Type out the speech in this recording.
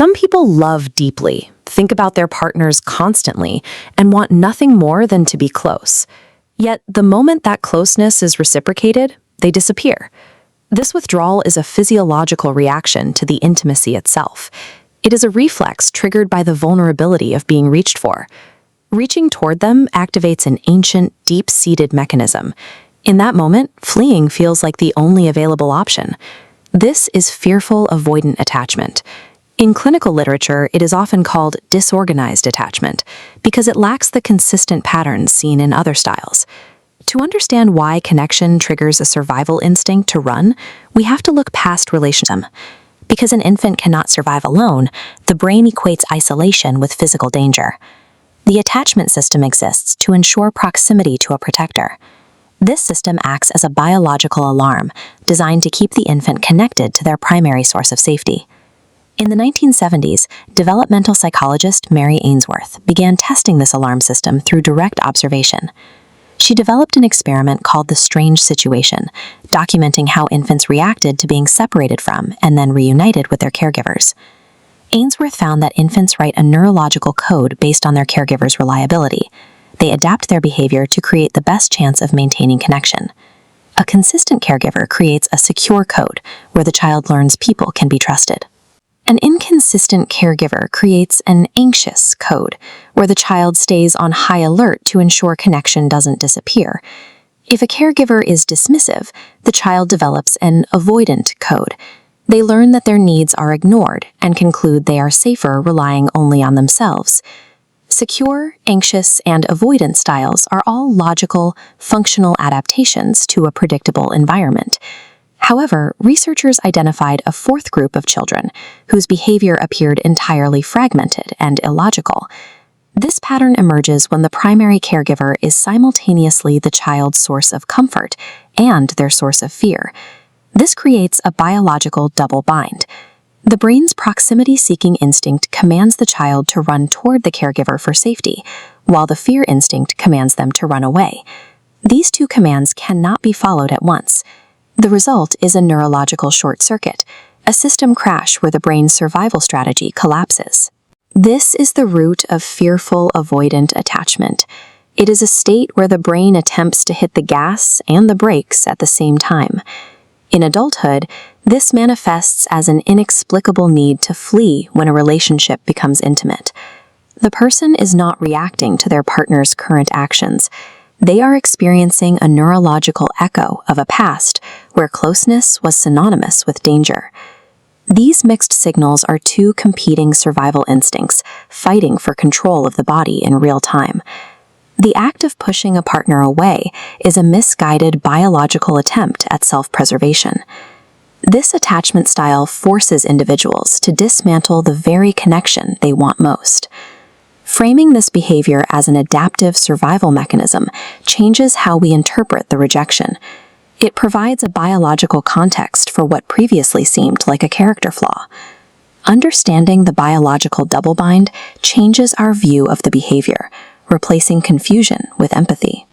Some people love deeply, think about their partners constantly, and want nothing more than to be close. Yet, the moment that closeness is reciprocated, they disappear. This withdrawal is a physiological reaction to the intimacy itself. It is a reflex triggered by the vulnerability of being reached for. Reaching toward them activates an ancient, deep-seated mechanism. In that moment, fleeing feels like the only available option. This is fearful avoidant attachment. In clinical literature, it is often called disorganized attachment because it lacks the consistent patterns seen in other styles. To understand why connection triggers a survival instinct to run, we have to look past relationship. Because an infant cannot survive alone, the brain equates isolation with physical danger. The attachment system exists to ensure proximity to a protector. This system acts as a biological alarm designed to keep the infant connected to their primary source of safety. In the 1970s, developmental psychologist Mary Ainsworth began testing this alarm system through direct observation. She developed an experiment called the strange situation, documenting how infants reacted to being separated from and then reunited with their caregivers. Ainsworth found that infants write a neurological code based on their caregiver's reliability. They adapt their behavior to create the best chance of maintaining connection. A consistent caregiver creates a secure code where the child learns people can be trusted. An inconsistent caregiver creates an anxious code where the child stays on high alert to ensure connection doesn't disappear. If a caregiver is dismissive, the child develops an avoidant code. They learn that their needs are ignored and conclude they are safer relying only on themselves. Secure, anxious, and avoidant styles are all logical, functional adaptations to a predictable environment. However, researchers identified a fourth group of children whose behavior appeared entirely fragmented and illogical. This pattern emerges when the primary caregiver is simultaneously the child's source of comfort and their source of fear. This creates a biological double bind. The brain's proximity-seeking instinct commands the child to run toward the caregiver for safety, while the fear instinct commands them to run away. These two commands cannot be followed at once. The result is a neurological short circuit, a system crash where the brain's survival strategy collapses. This is the root of fearful avoidant attachment. It is a state where the brain attempts to hit the gas and the brakes at the same time. In adulthood, this manifests as an inexplicable need to flee when a relationship becomes intimate. The person is not reacting to their partner's current actions. They are experiencing a neurological echo of a past where closeness was synonymous with danger. These mixed signals are two competing survival instincts fighting for control of the body in real time. The act of pushing a partner away is a misguided biological attempt at self-preservation. This attachment style forces individuals to dismantle the very connection they want most. Framing this behavior as an adaptive survival mechanism changes how we interpret the rejection. It provides a biological context for what previously seemed like a character flaw. Understanding the biological double bind changes our view of the behavior, replacing confusion with empathy.